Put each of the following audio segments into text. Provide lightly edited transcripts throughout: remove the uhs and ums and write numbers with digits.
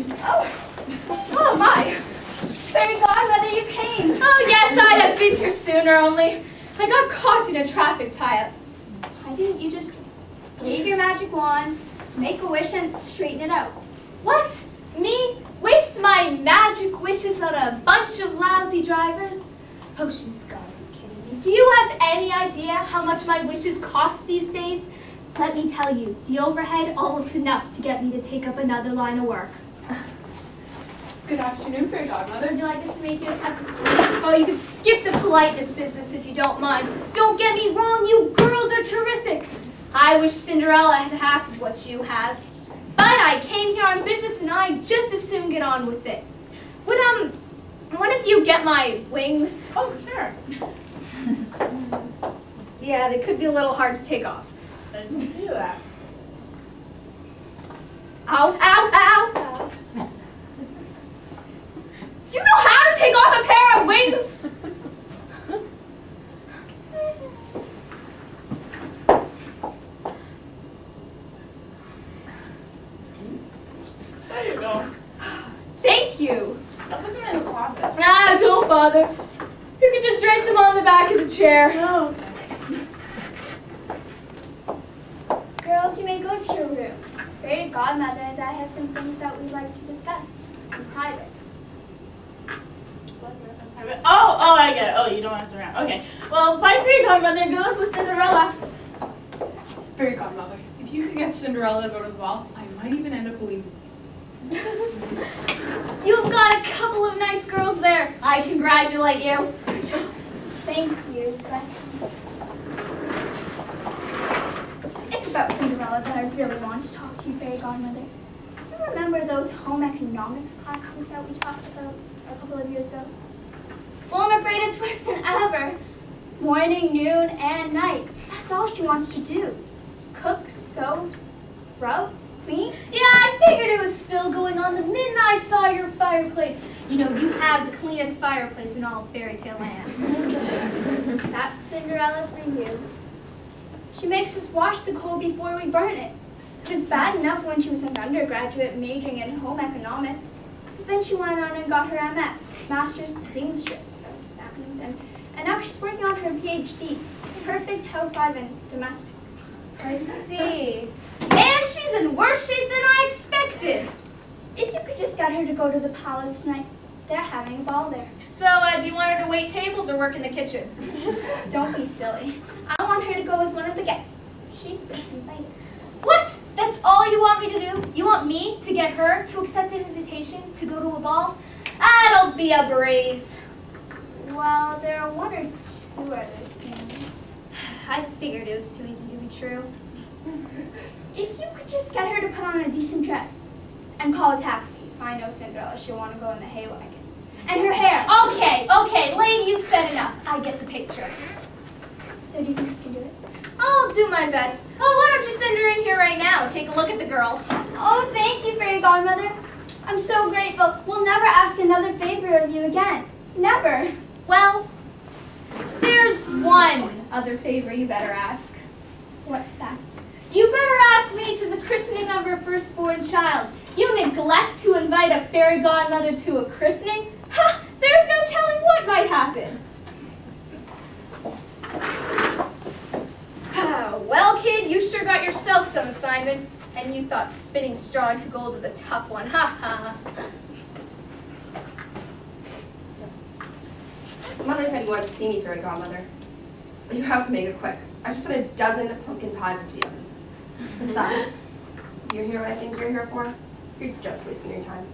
please. Oh my. Fairy godmother, you came. Oh yes, I'd have been here sooner, only I got caught in a traffic tie-up. Why didn't you just wave your magic wand, make a wish, and straighten it out? What? Me? Waste my magic wishes on a bunch of lousy drivers? Potion's gotta be kidding me. Do you have any idea how much my wishes cost these days? Let me tell you, the overhead almost enough to get me to take up another line of work. Good afternoon, Fairy Godmother. Would you like us to make you a cup of tea? Oh, you can skip the politeness business if you don't mind. Don't get me wrong, you girls are terrific. I wish Cinderella had half of what you have. But I came here on business and I just as soon get on with it. Would, one of you get my wings? Oh, sure. Yeah, they could be a little hard to take off. I can do that. Ow, ow, ow. Do you know how to take off a pair of wings? There you go. Thank you. I'll put them in the closet. Ah, don't bother. You can just drape them on the back of the chair. No. Girls, you may go to your room. Fairy godmother and I have some things that we'd like to discuss in private. Oh, I get it. Oh, you don't want us around. Okay. Well, bye, Fairy Godmother. Good luck with Cinderella. Fairy Godmother, if you could get Cinderella to go to the ball, I might even end up believing you. You've got a couple of nice girls there. I congratulate you. Good job. Thank you. It's about Cinderella that I really want to talk to you, Fairy Godmother. You remember those home economics classes that we talked about a couple of years ago? Well, I'm afraid it's worse than ever. Morning, noon, and night. That's all she wants to do. Cook, sew, scrub, clean. Yeah, I figured it was still going on the minute I saw your fireplace. You know, you have the cleanest fireplace in all of fairy tale land. That's Cinderella for you. She makes us wash the coal before we burn it. It was bad enough when she was an undergraduate majoring in home economics. But then she went on and got her MS, Master's Seamstress. And now she's working on her PhD, Perfect Housewife and Domestic. I see. And she's in worse shape than I expected. If you could just get her to go to the palace tonight, they're having a ball there. So, do you want her to wait tables or work in the kitchen? Don't be silly. I want her to go as one of the guests. She's been invited. What? That's all you want me to do? You want me to get her to accept an invitation to go to a ball? That'll be a breeze. Well, there are one or two other things. I figured it was too easy to be true. If you could just get her to put on a decent dress and call a taxi. I know Cinderella, she'll want to go in the hay wagon. And her hair. Okay, lady, you've said enough. I get the picture. So do you think you can do it? I'll do my best. Oh, why don't you send her in here right now? Take a look at the girl. Oh, thank you, Fairy Godmother. I'm so grateful. We'll never ask another favor of you again. Never. Well, there's one other favor you better ask. What's that? You better ask me to the christening of her firstborn child. You neglect to invite a fairy godmother to a christening? Ha! There's no telling what might happen. Well, kid, you sure got yourself some assignment. And you thought spinning straw into gold was a tough one. Ha ha. Mother said you wanted to see me, Fairy Godmother. But you have to make it quick. I just put a dozen pumpkin pies into the oven. Besides, you're here what I think you're here for? You're just wasting your time.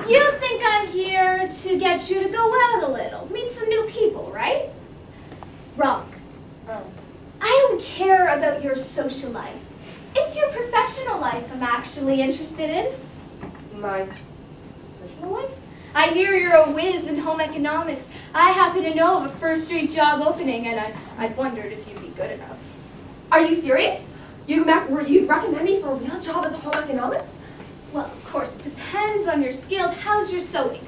You think I'm here to get you to go out a little, meet some new people, right? Wrong. Oh. I don't care about your social life. It's your professional life I'm actually interested in. My professional life? I hear you're a whiz in home economics. I happen to know of a first-rate job opening, and I wondered if you'd be good enough. Are you serious? You'd recommend me for a real job as a home economist? Well, of course, it depends on your skills. How's your sewing?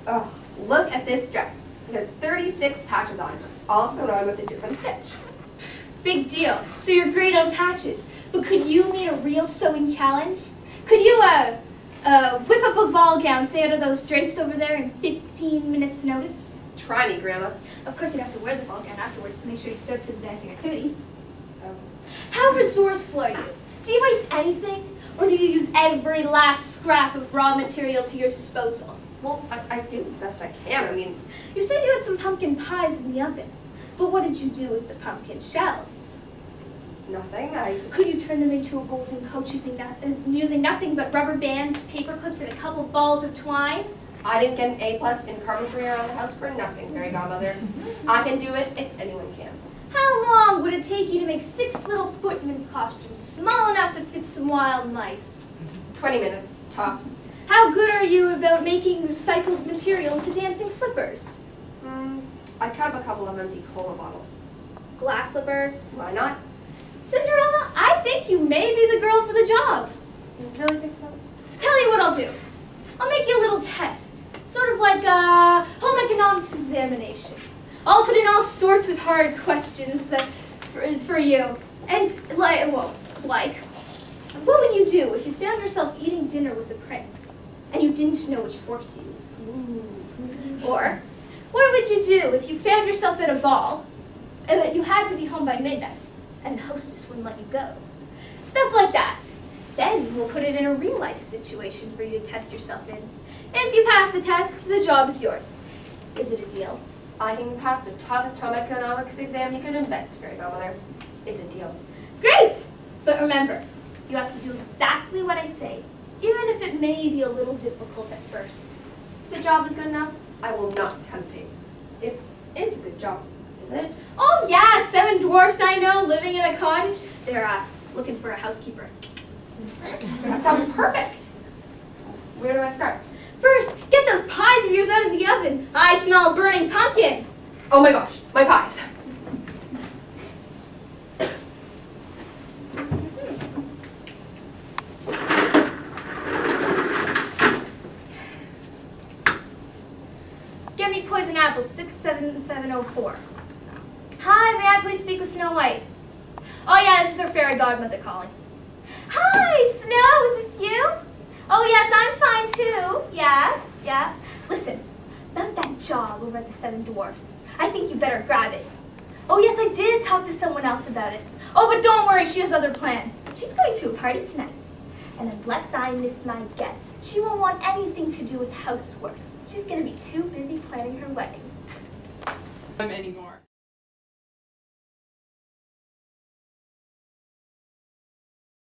Oh, look at this dress. It has 36 patches on it, all sewn on with a different stitch. Big deal. So you're great on patches. But could you meet a real sewing challenge? Could you, Whip up a ball gown, say out of those drapes over there in 15 minutes notice. Try me, Grandma. Of course, you'd have to wear the ball gown afterwards to make sure you stood up to the dancing activity. Oh. How resourceful are you? Do you waste anything? Or do you use every last scrap of raw material to your disposal? Well, I do the best I can. I mean, You said you had some pumpkin pies in the oven. But what did you do with the pumpkin shells? nothing. I just... Could you turn them into a golden coach using nothing but rubber bands, paper clips, and a couple balls of twine? I didn't get an A+ in carpentry around the house for nothing, Fairy Godmother. I can do it if anyone can. How long would it take you to make 6 little footman's costumes, small enough to fit some wild mice? 20 minutes, tops. How good are you about making recycled material into dancing slippers? I cut up a couple of empty cola bottles. Glass slippers? Why not? Cinderella, I think you may be the girl for the job. You really think so? Tell you what I'll do. I'll make you a little test, sort of like a home economics examination. I'll put in all sorts of hard questions for you. And what would you do if you found yourself eating dinner with the prince and you didn't know which fork to use? Or what would you do if you found yourself at a ball and you had to be home by midnight and the hostess wouldn't let you go? Stuff like that. Then we'll put it in a real-life situation for you to test yourself in. If you pass the test, the job is yours. Is it a deal? I can pass the toughest home economics exam you could invent, Fairy Godmother. It's a deal. Great! But remember, you have to do exactly what I say, even if it may be a little difficult at first. If the job is good enough, I will not hesitate. It is a good job, isn't it? Oh yeah, 7 dwarfs I know living in a cottage. They're looking for a housekeeper. That sounds perfect. Where do I start? First, get those pies of yours out of the oven. I smell burning pumpkin. Oh my gosh, my pies. Get me poison apples, 67704. Hi, may I please speak with Snow White? Oh yeah, this is her fairy godmother calling. Hi, Snow, is this you? Oh yes, I'm fine too. Yeah. Listen, about that job over at the 7 Dwarfs, I think you better grab it. Oh yes, I did talk to someone else about it. Oh, but don't worry, she has other plans. She's going to a party tonight. And unless I miss my guess, she won't want anything to do with housework. She's going to be too busy planning her wedding. Anymore.